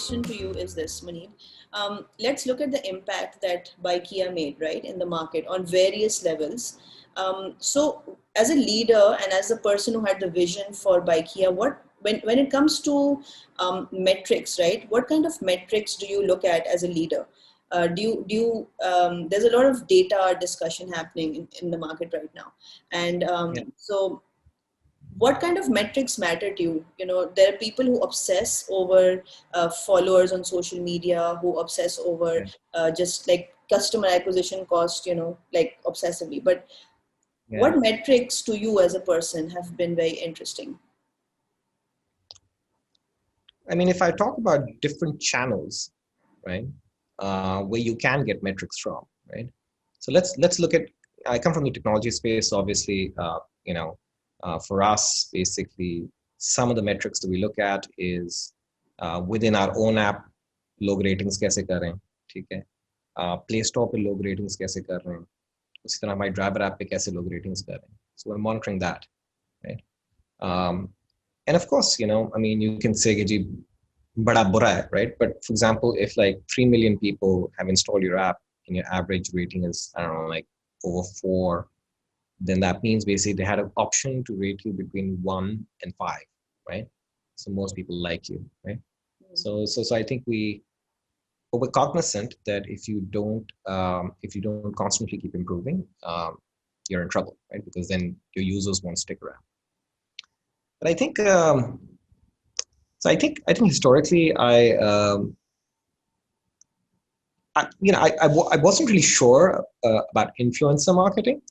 question to you is this, Muneeb. Let's look at the impact that Bykea made, right, in the market on various levels. So as a leader and as a person who had the vision for Bykea, when it comes to metrics, right, what kind of metrics do you look at as a leader? There's a lot of data discussion happening in the market right now. And so what kind of metrics matter to you? You know, there are people who obsess over followers on social media, who obsess over just like customer acquisition cost, you know, like obsessively. But what metrics to you as a person have been very interesting? I mean, if I talk about different channels, right, where you can get metrics from, right? So let's look at. I come from the technology space, obviously. For us, basically, some of the metrics that we look at is within our own app, log ratings कैसे कर रहे हैं, ठीक है? Play Store पे log ratings कैसे कर रहे हैं? उसी तरह हमारी driver app पे कैसे log ratings कर रहे हैं? So we're monitoring that, right? And of course, I mean, you can say कि जी बड़ा बुरा है, right? But for example, if like 3 million people have installed your app and your average rating is, I don't know, like over 4, then that means basically they had an option to rate you between 1 and 5, right? So most people like you, right? So I think we're cognizant that if you don't constantly keep improving, you're in trouble, right? Because then your users won't stick around. But I think I think historically I wasn't really sure about influencer marketing.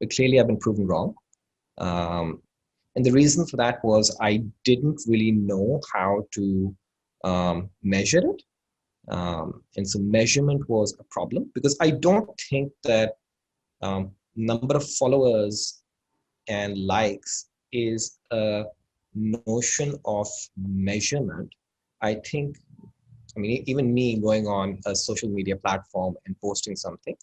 But clearly I've been proven wrong. And the reason for that was I didn't really know how to measure it. And so measurement was a problem because I don't think that number of followers and likes is a notion of measurement. I think, I mean, even me going on a social media platform and posting something,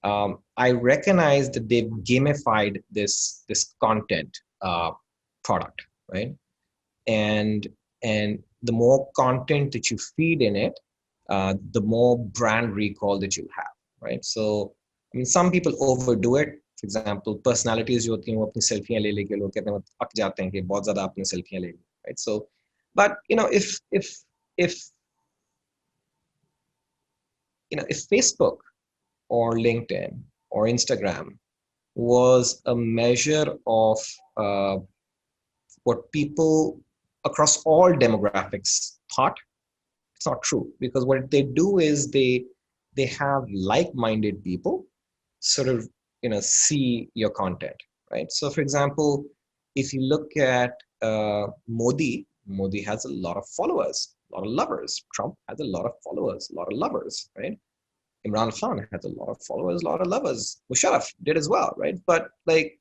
I recognize that they've gamified this content product, right? And the more content that you feed in it, the more brand recall that you have, right? So, I mean, some people overdo it. For example, personalities जो होती हैं वो अपनी सेल्फियां ले लेके लोग कहते हैं अक जाते हैं कि बहुत ज़्यादा आपने सेल्फियां ले ली, right? So, but if Facebook or LinkedIn or Instagram was a measure of what people across all demographics thought, it's not true, because what they do is they have like-minded people sort of see your content, right? So for example, if you look at Modi has a lot of followers, a lot of lovers. Trump has a lot of followers, a lot of lovers, right? Imran Khan has a lot of followers, a lot of lovers. Musharraf did as well, right? But like,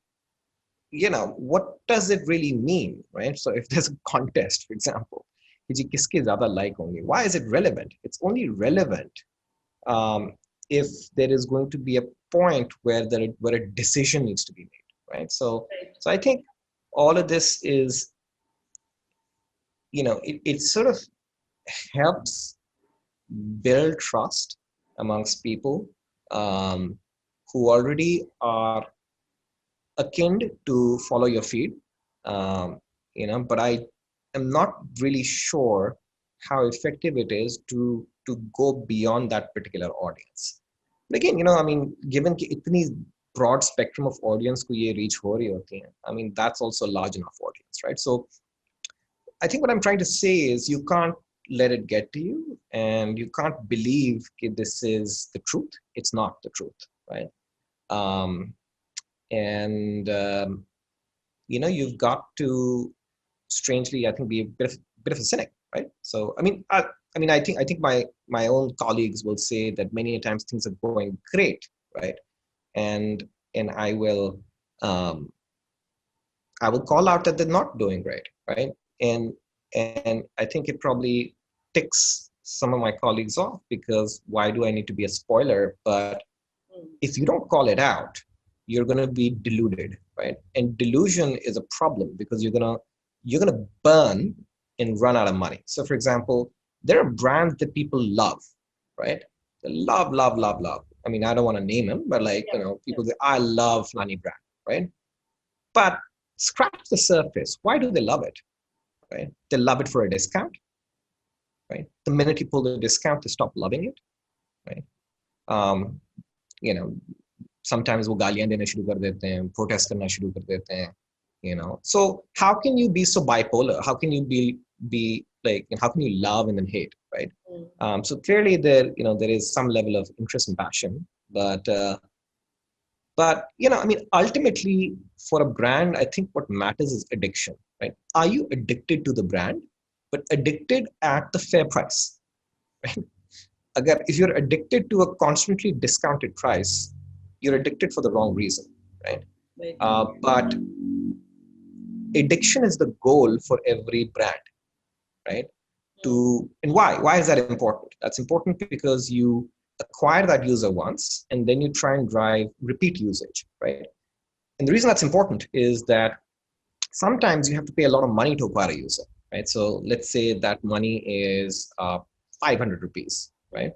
what does it really mean, right? So if there's a contest, for example, why is it relevant? It's only relevant if there is going to be a point where a decision needs to be made, right? So I think all of this is, it sort of helps build trust amongst people who already are akin to follow your feed, but I am not really sure how effective it is to go beyond that particular audience. But again, I mean, given कि इतनी broad spectrum of audience को ये reach हो रही होती हैं, I mean, that's also a large enough audience, right? So I think what I'm trying to say is you can't let it get to you, and you can't believe that this is the truth. It's not the truth, right? You've got to, strangely, I think, be a bit of a cynic, right? So I think my own colleagues will say that many times things are going great, right? And I will call out that they're not doing great, right? And I think it probably ticks some of my colleagues off, because why do I need to be a spoiler? But if you don't call it out, you're going to be deluded, right? And delusion is a problem because you're going to burn and run out of money. So for example, there are brands that people love, right? They love, love, love, love. I mean, I don't want to name them, but like, Yeah, people say, I love Flani brand, right? But scratch the surface. Why do they love it, right? They love it for a discount, right? The minute you pull the discount, they stop loving it, right? Um, you know, sometimes वो गालियां देना शुरू कर देते हैं, protest करना शुरू कर देते हैं, So how can you be so bipolar? How can you be like, how can you love and then hate, right? So clearly there is some level of interest and passion, but I mean, ultimately for a brand, I think what matters is addiction, right? Are you addicted to the brand, but addicted at the fair price, right? Again, if you're addicted to a constantly discounted price, you're addicted for the wrong reason, right? right. But addiction is the goal for every brand, right? And why is that important? That's important because you acquire that user once and then you try and drive repeat usage, right? And the reason that's important is that sometimes you have to pay a lot of money to acquire a user, right? So let's say that money is 500 rupees, right?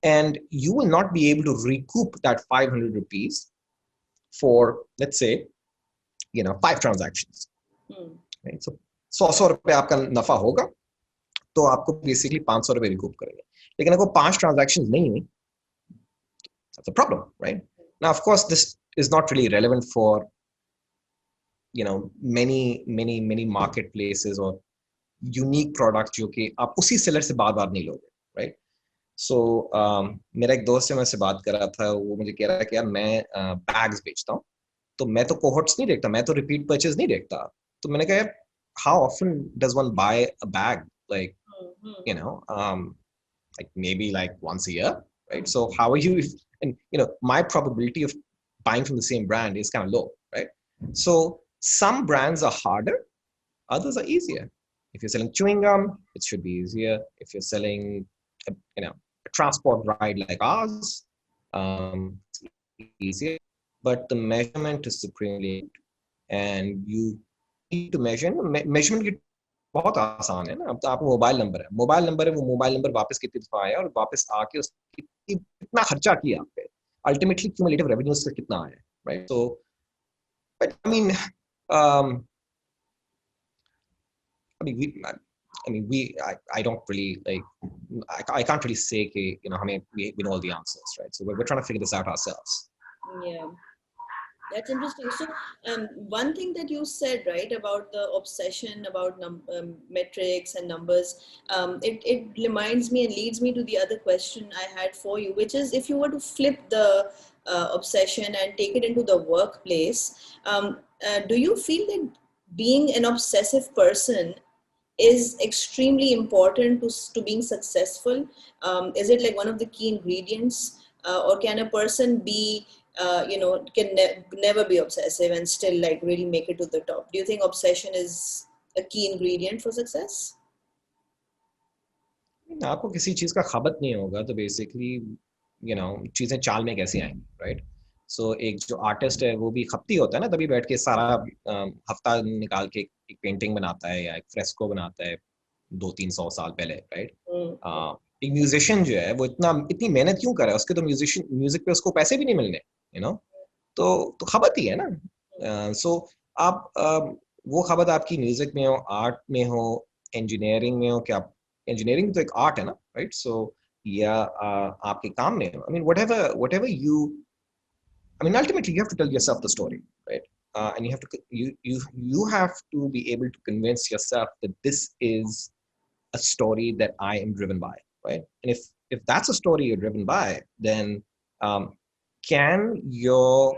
And you will not be able to recoup that 500 rupees for, let's say, 5 transactions, right? So 100 रुपए आपका नफा होगा, तो आपको basically 500 रुपए recoup करेंगे. लेकिन अगर 5 transactions नहीं हुई, that's a problem, right? Now, of course, this is not really relevant for many marketplaces or unique products जो कि आप उसी seller से बार-बार नहीं लोगे, right? So मेरा एक दोस्त से मैं से बात कर रहा था, वो मुझे कह रहा है कि यार मैं बैग्स बेचता हूँ, तो मैं तो cohorts नहीं देखता, मैं तो repeat purchase नहीं देखता. तो मैंने कहा यार, how often does one buy a bag? Like, like maybe like once a year, right? So how are you, and my probability of buying from the same brand is kind of low, right? So some brands are harder, others are easier. If you're selling chewing gum, it should be easier. If you're selling a transport ride like ours, it's easier, but the measurement is supremely, and you need to measurement की बहुत आसान है ना. अब तो आपको mobile number है, वो मोबाइल नंबर वापस कितनी दफा आया और वापस आके उसकी कितना खर्चा किया आप पे, अल्टीमेटली क्यूमुलेटिव रेवेन्यू उसका कितना आया, right? So but I mean, I don't really like, I can't really say we know all the answers, right? So we're trying to figure this out ourselves. Yeah, that's interesting. So one thing that you said, right, about the obsession about metrics and numbers, it reminds me and leads me to the other question I had for you, which is if you were to flip the obsession and take it into the workplace, do you feel that being an obsessive person is extremely important to being successful? Is it like one of the key ingredients, or can a person be can never be obsessive and still like really make it to the top? Do you think obsession is a key ingredient for success? आपको किसी चीज का खबत नहीं होगा तो basically चीजें चाल में कैसे आएंगी, राइट? सो एक जो आर्टिस्ट है वो भी खपती होता है ना, तभी बैठ के सारा हफ्ता निकाल के एक पेंटिंग बनाता है या एक फ्रेस्को बनाता है 200-300 साल पहले, राइट? एक म्यूजिशियन जो है वो इतनी मेहनत क्यों कर रहा है? उसके तो म्यूजिक पे उसको पैसे भी नहीं मिलने, तो खबत ही है ना. सो आप वो खबत आपकी म्यूजिक में हो, आर्ट में हो, इंजीनियरिंग में हो, क्या इंजीनियरिंग तो एक आर्ट है ना, राइट? सो या आपके काम में, I mean, whatever I mean, ultimately you have to tell yourself the story, right? And you have to be able to convince yourself that this is a story that I am driven by, right? And if that's a story you're driven by, then can your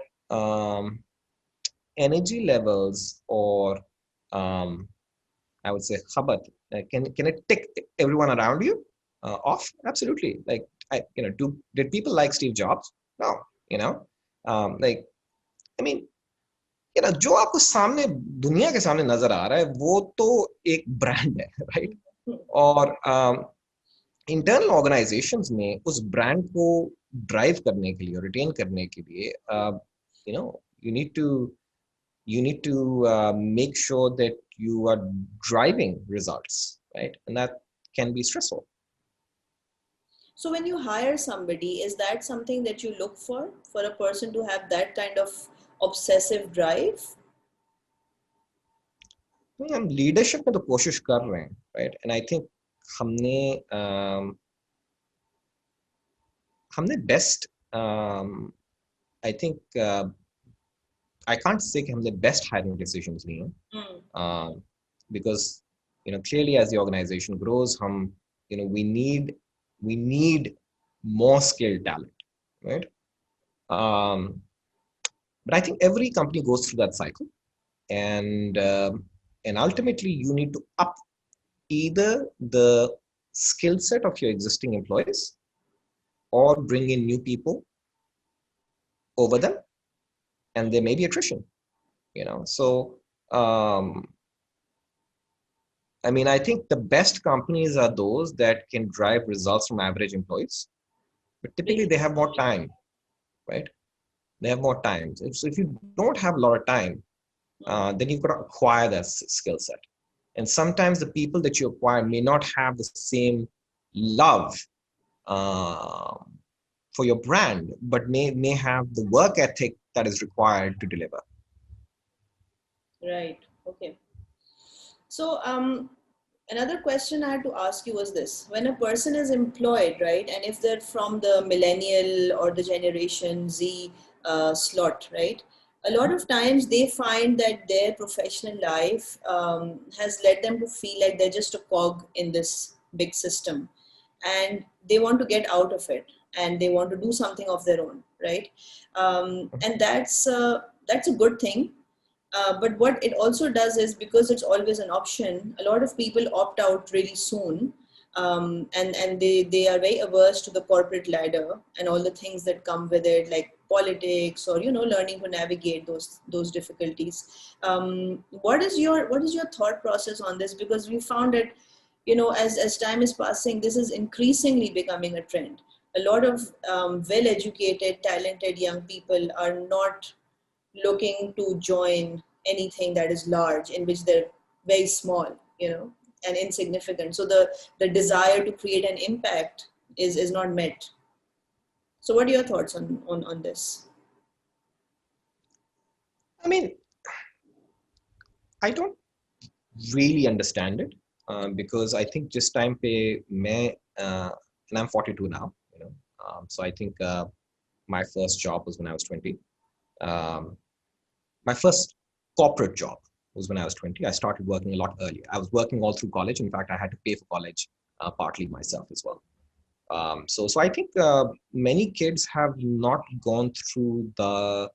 energy levels, or I would say khabat, can it tick everyone around you off? Absolutely. Like, did people like Steve Jobs? No. Like, I mean, जो आपको सामने दुनिया के सामने नजर आ रहा है वो तो एक ब्रांड है, राइट? और इंटरनल ऑर्गेनाइजेशंस में उस ब्रांड को ड्राइव करने के लिए और रिटेन करने के लिए you need to make sure that you are driving results, right? And that can be stressful. So when you hire somebody, is that something that you look for a person to have that kind of obsessive drive? हम leadership में तो कोशिश कर रहे हैं, right? And I think हमने हमने best I think I can't say कि हमने best hiring decisions लिए हैं, because clearly as the organization grows, we need more skilled talent, right? But I think every company goes through that cycle, and ultimately you need to up either the skill set of your existing employees or bring in new people over them, and there may be attrition. So I mean, I think the best companies are those that can drive results from average employees, but typically they have more time, right? They have more time. So if you don't have a lot of time, then you've got to acquire that skill set. And sometimes the people that you acquire may not have the same love for your brand, but may have the work ethic that is required to deliver. Right. Okay. So another question I had to ask you was this: when a person is employed, right, and if they're from the millennial or the generation Z slot, right, a lot of times they find that their professional life has led them to feel like they're just a cog in this big system, and they want to get out of it, and they want to do something of their own, right? And that's a good thing. But what it also does is, because it's always an option, a lot of people opt out really soon, and they are very averse to the corporate ladder and all the things that come with it, like politics or learning to navigate those difficulties. What is your thought process on this? Because we found that as time is passing, this is increasingly becoming a trend. A lot of well-educated, talented young people are not looking to join anything that is large, in which they're very small, and insignificant. So the desire to create an impact is not met. So what are your thoughts on this? I mean, I don't really understand it, because I think just time pe and I'm 42 now, so I think my first job was when I was 20. My first corporate job was when I was 20. I started working a lot earlier. I was working all through college. In fact, I had to pay for college partly myself as well. So I think many kids have not gone through the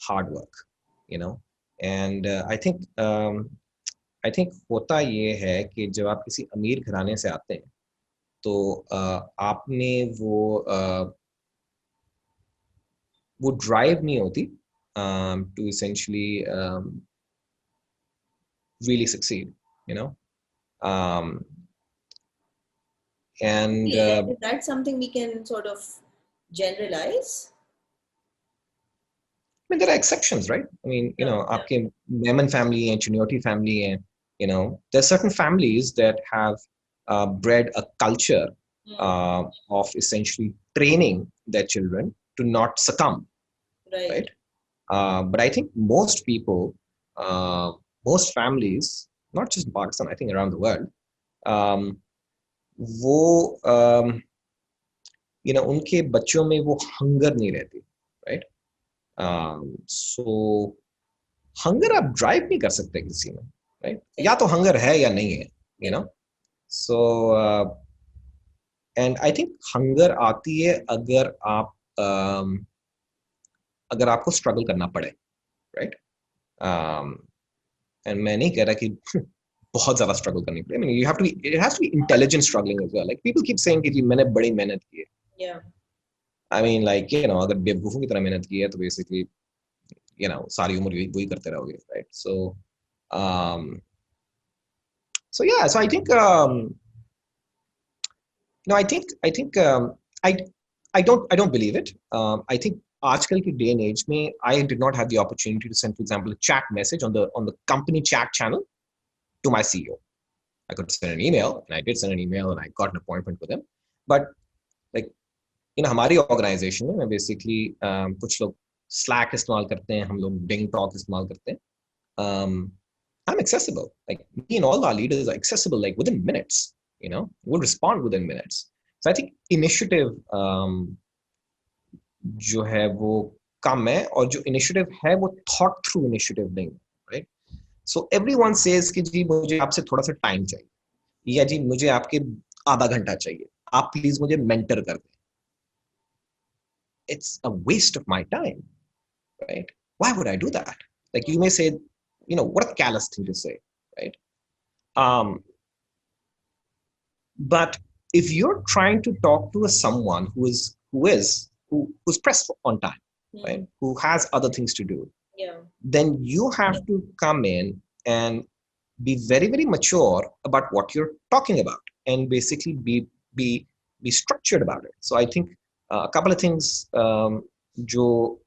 hard work, and I think होता ये है कि जब आप किसी अमीर घराने से आते हैं, तो आपने वो ड्राइव नहीं होती to essentially really succeed, and is that something we can sort of generalize? I mean, there are exceptions, right? I mean, आपके Memon family and Chinoti family, and there are certain families that have bred a culture of essentially training their children to not succumb, right? But I think most people, most families, not just in Pakistan, I think around the world, वो उनके बच्चों में वो hunger नहीं रहती, right? So hunger आप drive नहीं कर सकते किसी में, right? या तो हंगर है या नहीं है, so and I think hunger आती है अगर आपको स्ट्रगल करना पड़े, right? And मैं नहीं कह रहा कि बहुत ज़्यादा स्ट्रगल करनी पड़े. I mean, it has to be intelligent struggling as well. Like people keep saying कि मैंने बड़ी मेहनत की है. Yeah. I mean, like अगर बेवकूफों की तरह मेहनत की है तो basically सारी उम्र वही करते रहोगे, right? So yeah, so I think I don't believe it. I think आजकल की day and age में I did not have the opportunity to send, for example, a chat message on the company chat channel to my CEO. I could send an email, and I did send an email, and I got an appointment with him. But like, हमारी organization में basically कुछ लोग Slack इस्तेमाल करते हैं, हम लोग Ding Talk इस्तेमाल करते हैं. I'm accessible. Like, me and all our leaders are accessible like within minutes. We'll respond within minutes. So I think initiative जो है वो कम है, और जो initiative है वो thought through initiative नहीं, right? So everyone says कि जी मुझे आपसे थोड़ा सा time चाहिए, या जी मुझे आपके आधा घंटा चाहिए, आप प्लीज मुझे mentor कर दें. It's a waste of my time, right? Why would I do that? Like, you may say, what a callous thing to say, right? But if you're trying to talk to someone who's pressed on time, right? Who has other things to do, then you have to come in and be very, very mature about what you're talking about, and basically be structured about it. So I think a couple of things जो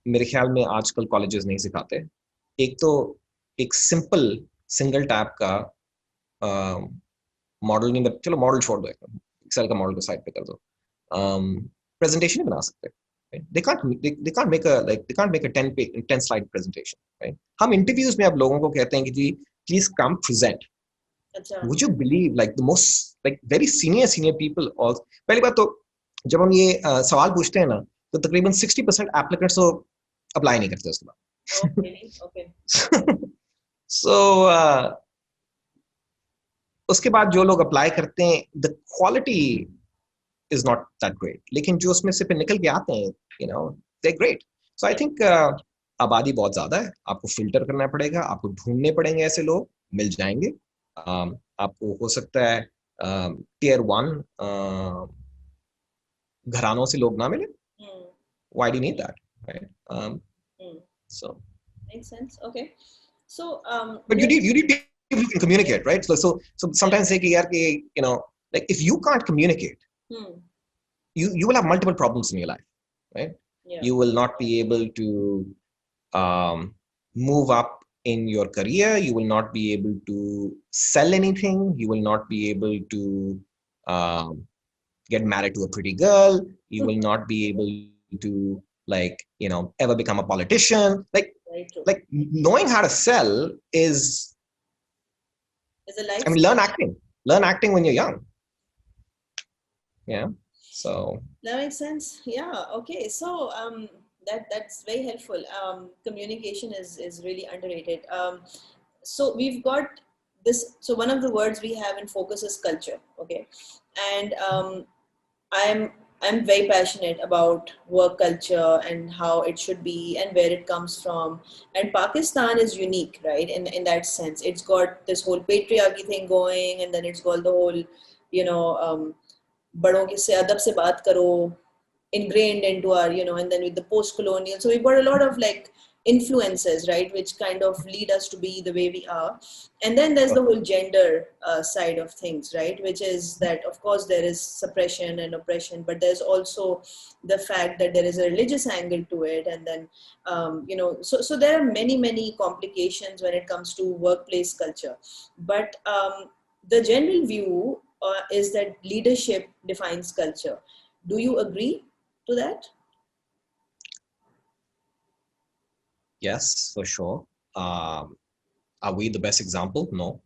मेरे ख्याल में आजकल colleges नहीं सिखाते. एक तो एक सिंपल सिंगल टैब का मॉडल नहीं, चलो मॉडल छोड़ दो, एक्सेल का मॉडल को साइड पे कर दो, प्रेजेंटेशन नहीं बना सकते. They can't make a 10 slide presentation, right? हम इंटरव्यूज में अब लोगों को कहते हैं कि जी please come present. Would you believe, like, the most, like, very senior people also, पहली बात तो जब हम ये सवाल पूछते हैं ना, तो तकरीबन 60% एप्लीकेंट्स तो अप्लाई नहीं करते उसके बाद. Okay. So उसके बाद जो लोग अप्लाई करते हैं, the quality is not that great, लेकिन जो उसमें से फिर निकल के आते हैं, they're great. So I think आबादी बहुत ज्यादा है, आपको फिल्टर करना पड़ेगा, आपको ढूंढने पड़ेंगे, ऐसे लोग मिल जाएंगे. आपको हो सकता है tier 1 घरानों से लोग ना मिले. Why do you need that, right? So makes sense. Okay. So but you need people who can communicate, right? So sometimes say कि यार कि like, if you can't communicate, you will have multiple problems in your life, right? You will not be able to move up in your career. You will not be able to sell anything. You will not be able to get married to a pretty girl. You will not be able to, like, ever become a politician. Like knowing how to sell is a life. I mean, learn acting when you're young. Yeah. So that makes sense. Yeah. Okay. So that's very helpful. Communication is really underrated. So we've got this. So one of the words we have in focus is culture. Okay. And I'm very passionate about work culture and how it should be and where it comes from. And Pakistan is unique, right? In that sense, it's got this whole patriarchy thing going, and then it's got the whole, बड़ों के से अदब से बात करो, ingrained into our, and then with the post-colonial. So we've got a lot of, like, influences, right, which kind of lead us to be the way we are. And then there's the whole gender side of things, right, which is that, of course, there is suppression and oppression, but there's also the fact that there is a religious angle to it. And then, so there are many complications when it comes to workplace culture. But the general view is that leadership defines culture. Do you agree to that? Yes, for sure. Are we the best example? No.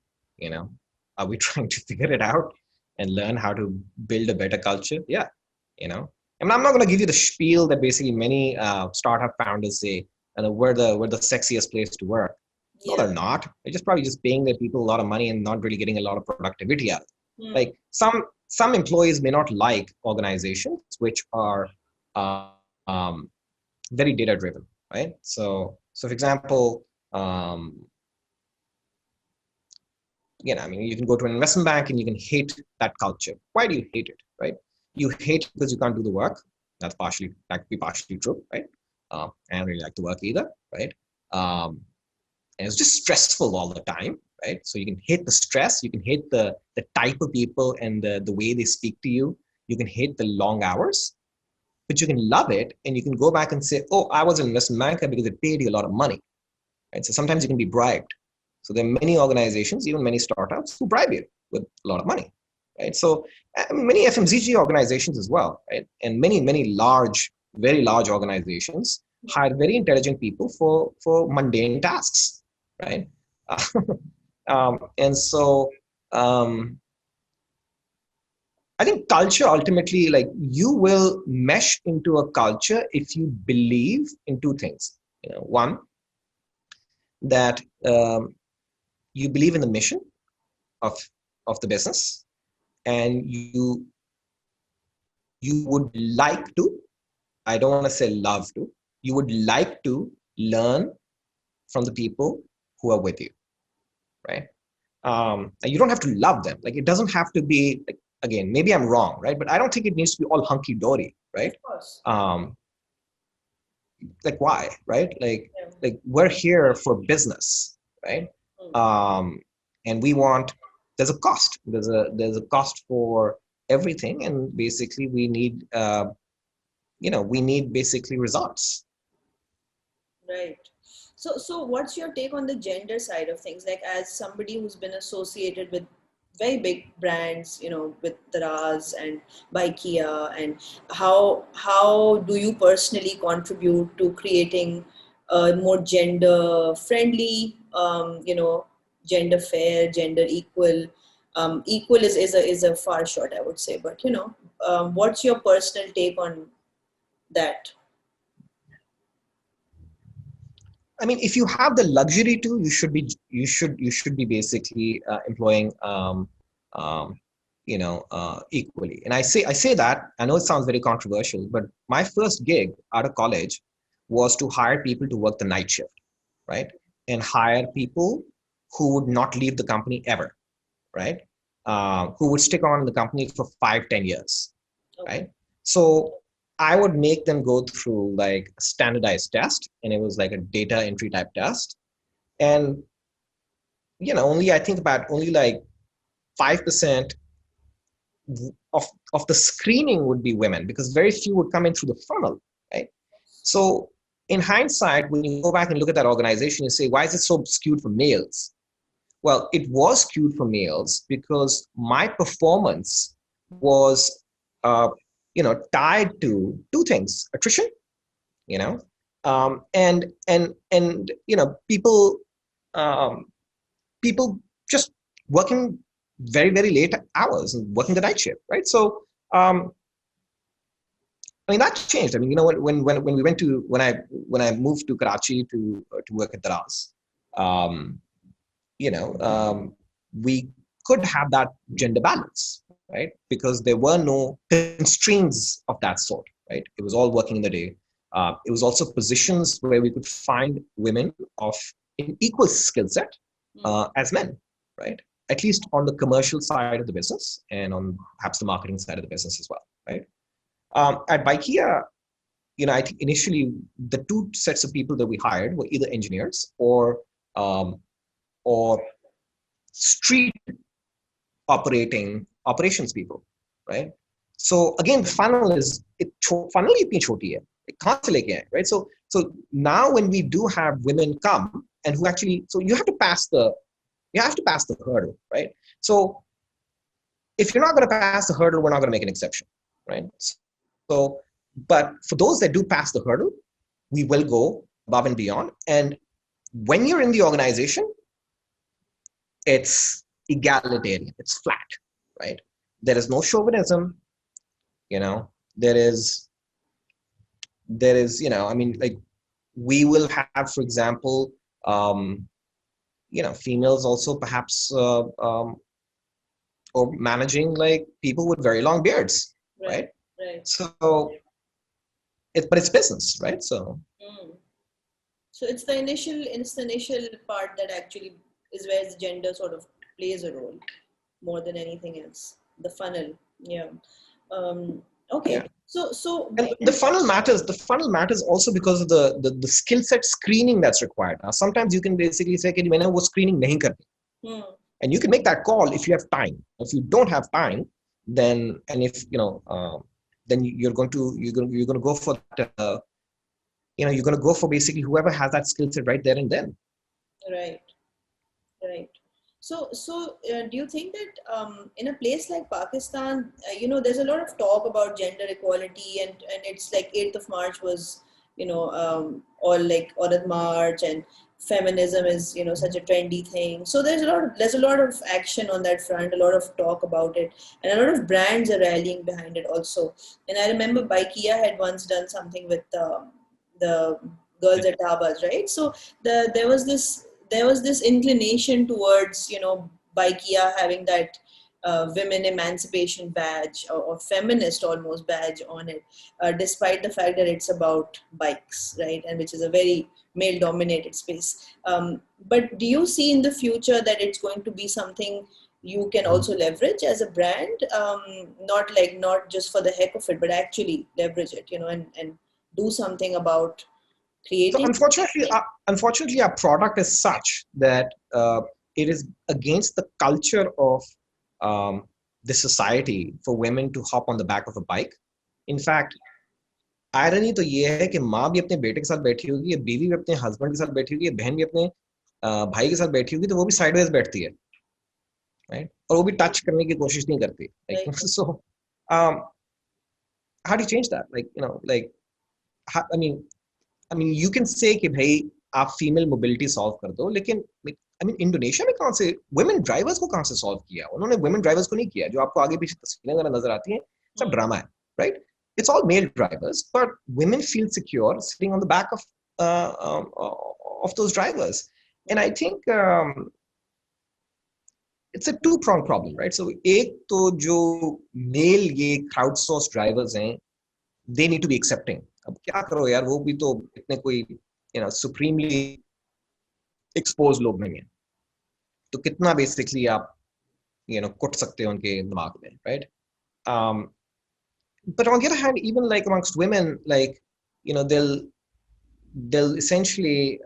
Are we trying to figure it out and learn how to build a better culture? Yeah. And I'm not going to give you the spiel that basically many startup founders say, and we're the sexiest place to work. No, they're not. They're probably just paying their people a lot of money and not really getting a lot of productivity out of it. Like, some employees may not like organizations which are very data driven, right? So for example, you can go to an investment bank and you can hate that culture. Why do you hate it, right? You hate it because you can't do the work. That could be partially true, right? I don't really like to work either, right? And it's just stressful all the time, right? So you can hate the stress, you can hate the type of people and the way they speak to you. You can hate the long hours, but you can love it, and you can go back and say, oh, I was an investment banker because it paid you a lot of money, right? So sometimes you can be bribed. So there are many organizations, even many startups, who bribe you with a lot of money, right? So many FMCG organizations as well, right? And many large, very large organizations hire very intelligent people for mundane tasks, right? And so I think culture ultimately, like, you will mesh into a culture if you believe in two things. One, that you believe in the mission of the business, and you would like to, I don't want to say love to, you would like to learn from the people who are with you, right? And you don't have to love them. Like, it doesn't have to be, like, again, maybe I'm wrong, right? But I don't think it needs to be all hunky dory, right? Of course. Like, why, right? Yeah. Like we're here for business, right? And we want, there's a cost. There's a cost for everything, and basically we need we need basically results. Right. So what's your take on the gender side of things? Like, as somebody who's been associated with very big brands, with Daraz and Bykea, and how do you personally contribute to creating a more gender friendly, gender fair, gender equal? Equal is a far short, I would say, but what's your personal take on that? I mean, if you have the luxury to, you should be basically employing equally. And I say that, I know it sounds very controversial, but my first gig out of college was to hire people to work the night shift, right? And hire people who would not leave the company ever, right? Who would stick on in the company for 5-10 years, Okay. right? So I would make them go through like a standardized test, and it was like a data entry type test. And only, I think about only like 5% of the screening would be women, because very few would come in through the funnel, right? So in hindsight, when you go back and look at that organization, you say, why is it so skewed for males? Well, it was skewed for males because my performance was, tied to two things: attrition, and um, people just working very very late hours and working the night shift, right? So I mean, that changed. I mean, when we went to when I moved to Karachi to work at Daraz, um, we could have that gender balance, right? Because there were no constraints of that sort, right? It was all working in the day. It was also positions where we could find women of an equal skill set as men, right? At least on the commercial side of the business, and on perhaps the marketing side of the business as well, right? At Bykea, I think initially the two sets of people that we hired were either engineers or street operations people, right? So again, the funnel is funnel itni choti hai, kahan se leke aaye, right? So now when we do have women come and who actually, so you have to pass the hurdle, right? So if you're not going to pass the hurdle, we're not going to make an exception, right? So, but for those that do pass the hurdle, we will go above and beyond. And when you're in the organization, it's egalitarian, it's flat, right? There is no chauvinism, there is, I mean, like, we will have, for example, females also perhaps, or managing like people with very long beards, right? Right. So, but it's business, right? So. So it's the initial part that actually is where the gender sort of plays a role more than anything else. The funnel, yeah. Okay. Yeah. So and the funnel matters. The funnel matters also because of the skill set screening that's required. Now, sometimes you can basically say, "Ki maine wo screening nahi karni," and you can make that call if you have time. If you don't have time, then, and if then you're going to go for that. You're going to go for basically whoever has that skill set right there and then. Right. Right. Do you think that in a place like Pakistan, there's a lot of talk about gender equality, and it's like 8th of March was, all like Aurat March, and feminism is, such a trendy thing. So there's a lot of action on that front, a lot of talk about it, and a lot of brands are rallying behind it also. And I remember Bykea had once done something with the girls at Tabas, right? So there was this inclination towards Bykea having that women emancipation badge, or feminist almost badge on it, despite the fact that it's about bikes, right, and which is a very male dominated space. But do you see in the future that it's going to be something you can also leverage as a brand, not just for the heck of it, but actually leverage it, and do something about So creating. unfortunately, our product is such that it is against the culture of the society for women to hop on the back of a bike. In fact, irony तो ये है कि माँ भी अपने बेटे के साथ बैठी होगी, या बीवी भी अपने हस्बैंड के साथ बैठी होगी, या बहन भी अपने भाई के साथ बैठी होगी, तो वो भी साइडवेज बैठती है, राइट, और वो भी टच करने की कोशिश नहीं करती, like so how do you change that, like I mean you can say कि भाई आप फीमेल मोबिलिटी सॉल्व कर दो, लेकिन आई मीन इंडोनेशिया में कौन से वुमेन ड्राइवर्स को कहां से सॉल्व किया, उन्होंने वुमेन ड्राइवर्स को नहीं किया, जो आपको आगे पीछे तस्वीरें अगर नजर आती हैं सब ड्रामा है, right, it's all male drivers, but women feel secure sitting on the back of those drivers, and I think it's a two-pronged problem, right? So एक तो जो male ये crowdsourced drivers हैं, they need to be accepting. अब क्या करो यार, वो भी तो इतने कोई supremely exposed लोग नहीं हैं, तो कितना basically आप कुट सकते हो उनके दिमाग में, right? But on the other hand, even like amongst women, like they'll essentially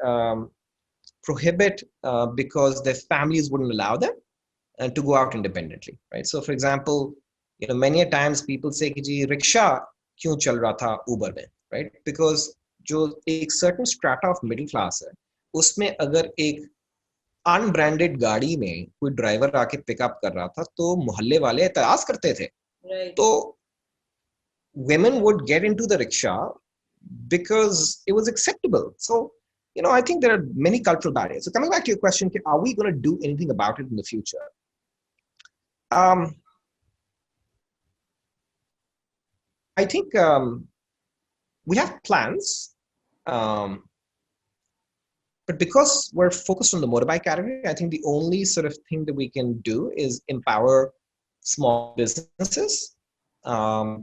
prohibit because their families wouldn't allow them to go out independently, right? So for example, many a times people say कि जी rickshaw क्यों चल रहा था उबर में, right? Because जो एक certain strata of middle class है, उसमें अगर एक अनब्रांडेड गाड़ी में कोई ड्राइवर आके पिकअप कर रहा था तो मोहल्ले वाले एतराज करते थे, Right. तो women would get into the rickshaw because it was acceptable. So, I think there are many cultural barriers. So coming back to your question, are we going to do anything about it in the future? I think we have plans, but because we're focused on the motorbike category, I think the only sort of thing that we can do is empower small businesses to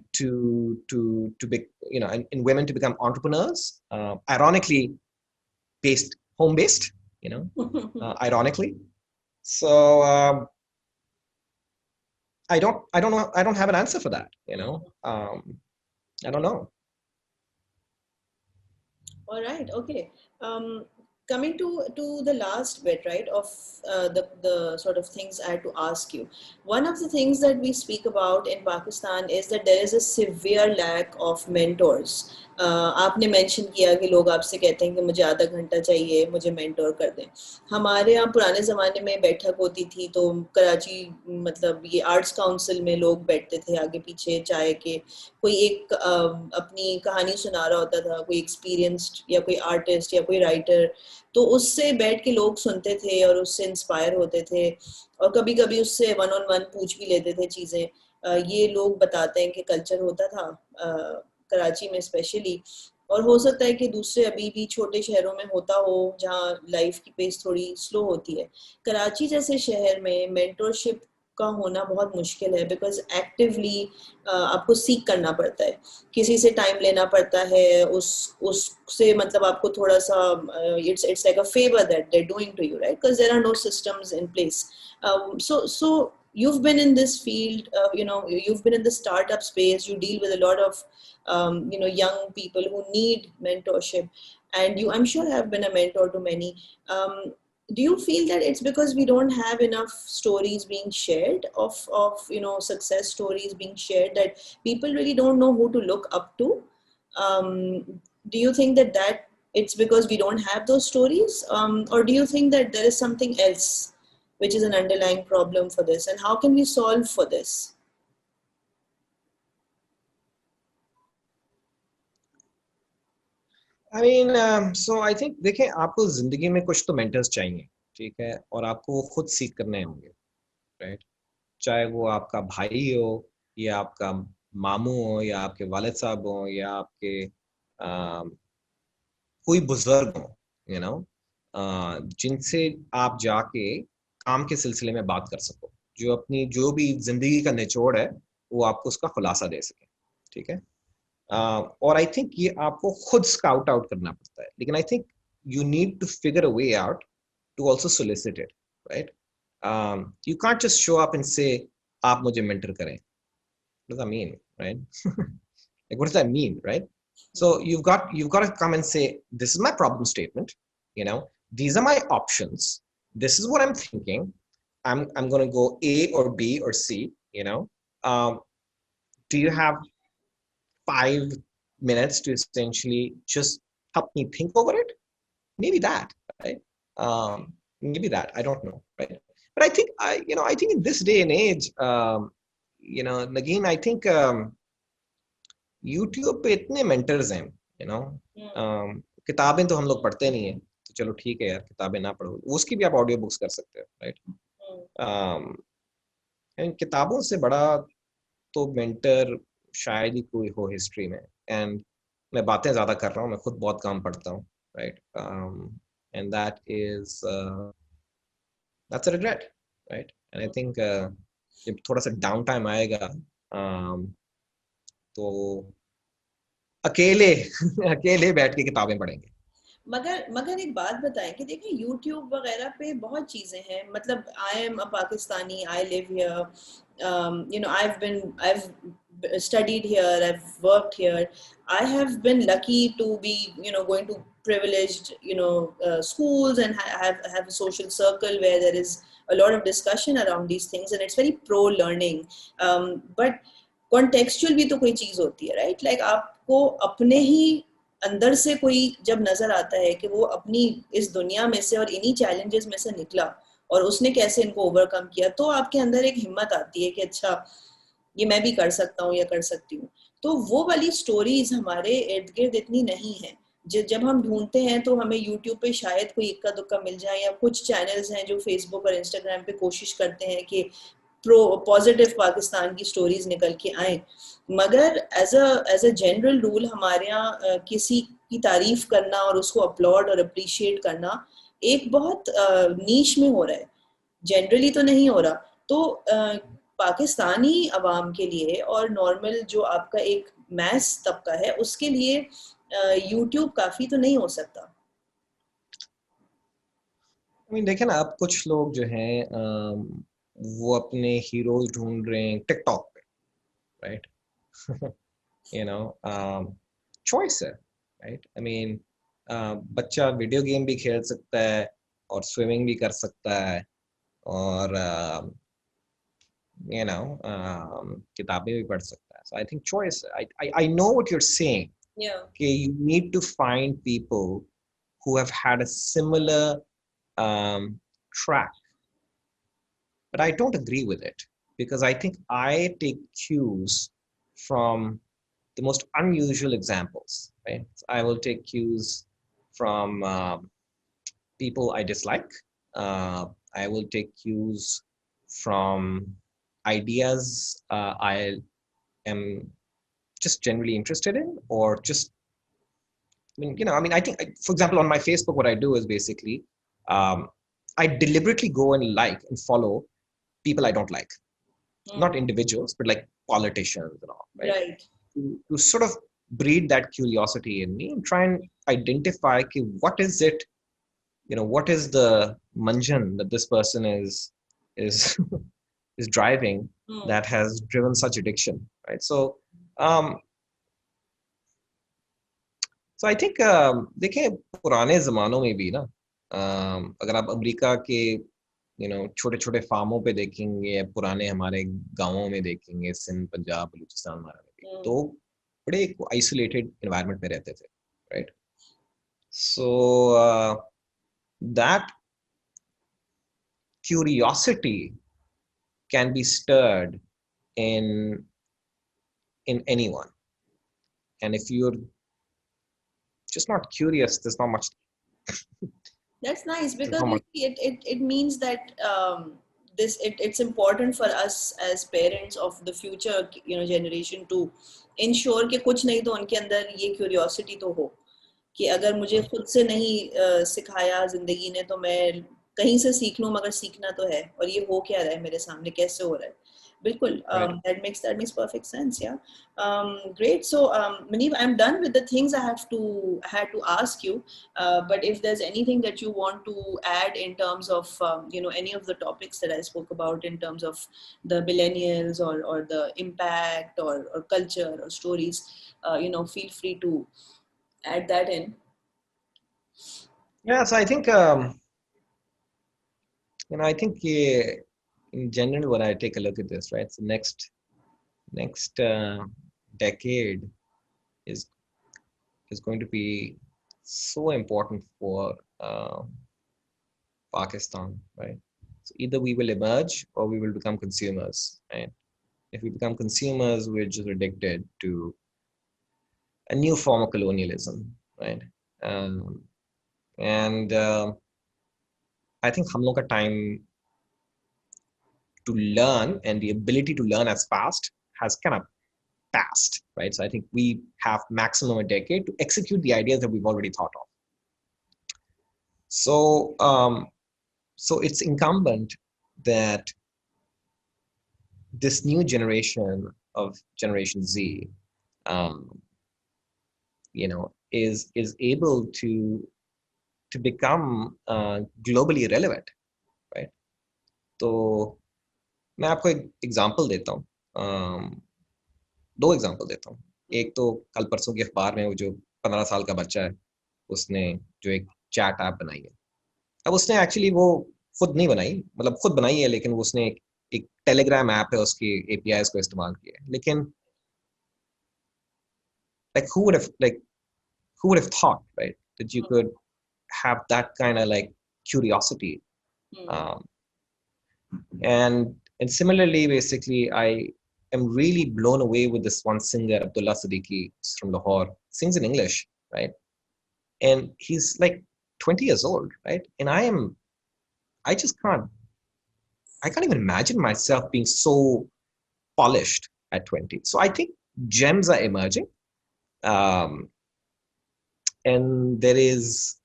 be, and women to become entrepreneurs. Ironically, home based, ironically. So I don't know. I don't have an answer for that. I don't know. All right. Okay. Coming to the last bit, right, of the sort of things I had to ask you. One of the things that we speak about in Pakistan is that there is a severe lack of mentors. आपने mention किया कि लोग आपसे कहते हैं कि मुझे आधा घंटा चाहिए, मुझे मेंटोर कर दें. हमारे यहाँ पुराने ज़माने में बैठक होती थी तो कराची मतलब ये आर्ट्स काउंसिल में लोग बैठते थे आगे पीछे चाय के, कोई एक अपनी कहानी सुना रहा होता था, कोई एक्सपीरियंस्ड या कोई आर्टिस्ट या कोई राइटर, तो उससे बैठ के लोग सुनते थे और उससे इंस्पायर होते थे, और कभी कभी उससे वन ऑन वन पूछ भी लेते थे चीज़ें. ये लोग बताते हैं कि कल्चर होता था कराची में स्पेशली, और हो सकता है कि दूसरे अभी भी छोटे शहरों में होता हो जहाँ लाइफ की पेस थोड़ी स्लो होती है. कराची जैसे शहर में मेंटरशिप का होना बहुत मुश्किल है, बिकॉज एक्टिवली आपको सीख करना पड़ता है, किसी से टाइम लेना पड़ता है, उससे मतलब आपको थोड़ा सा it's like a favor that they're doing to you, right? Because there are no systems in place. So you've been in this field, you've been in the startup space, you deal with a lot of young people who need mentorship, and you, I'm sure, have been a mentor to many. Do you feel that it's because we don't have enough stories being shared of success stories being shared, that people really don't know who to look up to? Do you think that it's because we don't have those stories, or do you think that there is something else which is an underlying problem for this, and how can we solve for this? I mean, so I think देखें आपको जिंदगी में कुछ तो mentors चाहिए, ठीक है, और आपको वो खुद सीख करने होंगे, राइट? चाहे वो आपका भाई हो या आपका मामू हो या आपके वालिद साहब हो या आपके कोई बुजुर्ग हो, यू नो, जिनसे आप जाके काम के सिलसिले में बात कर सको, जो अपनी जो भी जिंदगी का निचोड़ है वो आपको उसका खुलासा दे सके, ठीक है। और आई थिंक ये आपको खुद स्काउट आउट करना पड़ता है, लेकिन I think you need to figure a way out to also solicit it, right? You can't just show up and say आप मुझे मेंटर करें, what does that mean, right? Like, what does that mean, right? So you've got to come and say, this is my problem statement, you know, these are my options, this is what I'm thinking, I'm going to go A or B or C, you know. Do you have 5 minutes to essentially just help me think over it? Maybe that, right? Maybe that, I don't know, right? But I think I think in this day and age, again, I think YouTube पे इतने mentors हैं, you know, किताबें तो हम लोग पढ़ते नहीं है, तो चलो ठीक है यार, किताबें ना पढ़ो, उसकी भी आप ऑडियो बुक्स कर सकते हो, राइट? किताबों से बड़ा तो मेंटर शायद ही कोई हो हिस्ट्री में। एंड मैं बातें ज़्यादा कर रहा हूँ, मैं खुद बहुत कम पढ़ता हूँ, right? And that is that's a regret, right? And I think जब थोड़ा सा डाउन टाइम आएगा, तो अकेले अकेले बैठ के किताबें पढ़ेंगे। मगर एक बात बताएं कि देखिए YouTube वगैरह पे बहुत चीज़ें हैं, मतलब I am a Pakistani, I live here, you know, I've studied here, I've worked here, I have been lucky to be, you know, going to privileged, you know, schools, and have a social circle where there is a lot of discussion around these things, and it's very pro learning, but contextual भी तो कोई चीज़ होती है, right? Like आपको अपने ही अंदर से कोई जब नजर आता है कि वो अपनी इस दुनिया में से और इन्हीं चैलेंजेस में से निकला और उसने कैसे इनको ओवरकम किया, तो आपके अंदर एक हिम्मत आती है कि अच्छा, ये मैं भी कर सकता हूँ या कर सकती हूँ। तो वो वाली स्टोरीज हमारे इर्द गिर्द इतनी नहीं है। जब हम ढूंढते हैं तो हमें यूट्यूब पे शायद कोई इक्का दुक्का मिल जाए, या कुछ चैनल्स हैं जो फेसबुक और इंस्टाग्राम पे कोशिश करते हैं कि प्रो पॉजिटिव पाकिस्तान की स्टोरीज निकल के आए, मगर एज अ जनरल रूल हमारे यहाँ किसी की तारीफ करना और उसको अपलॉड और अप्रिशिएट करना एक बहुत नीश में हो रहा है, जनरली तो नहीं हो रहा। तो पाकिस्तानी अवाम के लिए और नॉर्मल जो आपका एक मैस तबका है उसके लिए यूट्यूब काफी तो नहीं हो सकता। देखिए ना, अब कुछ लोग जो हैं वो अपने हीरोज ढूंढ रहे हैं टिकटॉक पे, राइट? यू नो, चॉइस है, राइट? आई मीन, बच्चा वीडियो गेम भी खेल सकता है और स्विमिंग भी कर सकता है और किताबें भी पढ़ सकता है। सो आई थिंक चॉइस है। I know what you are saying, कि you need to find people who have had a similar track. But I don't agree with it, because I think I take cues from the most unusual examples, right? I will take cues from people I dislike. I will take cues from ideas I am just generally interested in, or just, I think, for example, on my Facebook, what I do is basically, I deliberately go and like and follow people I don't like, not individuals, but like politicians and all, right? Right. To sort of breed that curiosity in me and try and identify, okay, what is it, what is the manjan that this person is is driving that has driven such addiction, right? Um, So I think, देखिए, पुराने ज़मानों में भी ना, अगर आप America के छोटे छोटे फार्मों पे देखेंगे, पुराने हमारे गांवों में देखेंगे, सिंध, पंजाब, बलूचिस्तान हमारा में भी, तो बड़े आइसोलेटेड एनवायरनमेंट में रहते थे, right? So that curiosity can be stirred in anyone, and if you're just not curious, there's not much. That's nice, There's because not you much. see, it means that it's important for us as parents of the future, generation, to ensure कि कुछ नहीं तो उनके अंदर ये curiosity तो हो, कि अगर मुझे खुद से नहीं सिखाया जिंदगी ने, तो मैं कहीं से सीख लूं, मगर सीखना तो है, और ये हो क्या रहा है मेरे सामने, कैसे हो रहा है. बिल्कुल. Right. That makes perfect sense. Yeah. Great. So, Muneeb, I'm done with the things I had to ask you. But if there's anything that you want to add in terms of any of the topics that I spoke about, in terms of the millennials, or the impact, or culture, or stories, feel free to add that in. Yeah, so I think I think in general, when I take a look at this, right, so next decade is going to be so important for Pakistan, right? So either we will emerge or we will become consumers, right? If we become consumers, we're just addicted to a new form of colonialism, right? Um, and I think हम लोग का time to learn and the ability to learn as fast has kind of passed, right? So I think we have maximum a decade to execute the ideas that we've already thought of. So, so it's incumbent that this new generation of Generation Z, is able to become globally relevant, right? तो मैं आपको एक example देता हूँ, दो example देता हूँ. एक तो कल परसों के अखबार में वो जो 15 साल का बच्चा है, उसने जो एक चैट ऐप बनाई है. अब उसने एक्चुअली वो खुद नहीं बनाई, मतलब खुद बनाई है, लेकिन उसने एक टेलीग्राम ऐप है, उसकी एपीआईज को इस्तेमाल किया है. लेकिन like who would have thought, right, that you could have that kind of like curiosity. um, and similarly, basically, I am really blown away with this one singer, Abdullah Siddiqui from Lahore, sings in English, right? And he's like 20 years old, right? And I just can't even imagine myself being so polished at 20. So I think gems are emerging, um, and there is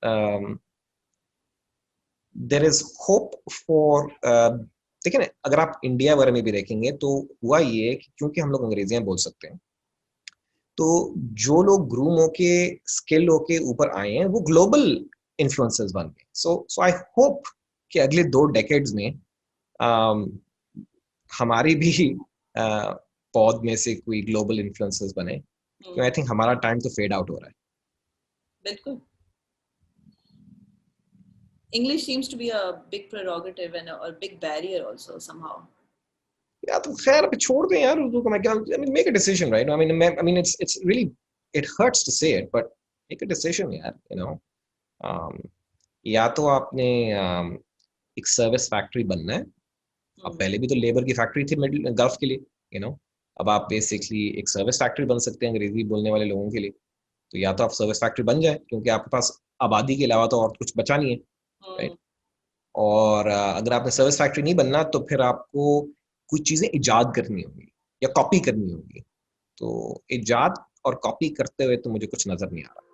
hope for. देखिए, अगर आप India वगैरह में भी देखेंगे तो हुआ ये कि क्योंकि हम लोग अंग्रेजियां बोल सकते हैं, तो जो लोग ग्रूम होके स्किल होके ऊपर आए हैं वो ग्लोबल इन्फ्लुएंसर्स बन गए. सो आई होप कि अगले 2 डेकेड्स में हमारी भी पौध में से कोई ग्लोबल इन्फ्लुएंसर्स बने, क्योंकि आई थिंक हमारा टाइम तो फेड आउट हो रहा है. बिल्कुल. English seems to be a big prerogative and a big barrier also somehow. या तो खैर अब छोड़ दें यार उर्दू को. मैं क्या, I mean, make a decision, right? I mean it's really, it hurts to say it, but make a decision यार, या तो आपने एक सर्विस फैक्ट्री बनना है. अब पहले भी तो लेबर की फैक्ट्री थी मिडिल गल्फ के लिए, अब आप बेसिकली एक सर्विस फैक्ट्री बन सकते हैं अंग्रेजी बोलने वाले लोगों के लिए. तो या तो आप सर्विस फैक्ट्री बन जाए, क्योंकि आपके पास आबादी के अलावा तो और कुछ बचा नहीं है, राइट? और अगर आपने सर्विस फैक्ट्री नहीं बनना, तो फिर आपको कुछ चीजें इजाद करनी होगी या कॉपी करनी होगी. तो इजाद और कॉपी करते हुए तो मुझे कुछ नजर नहीं आ रहा.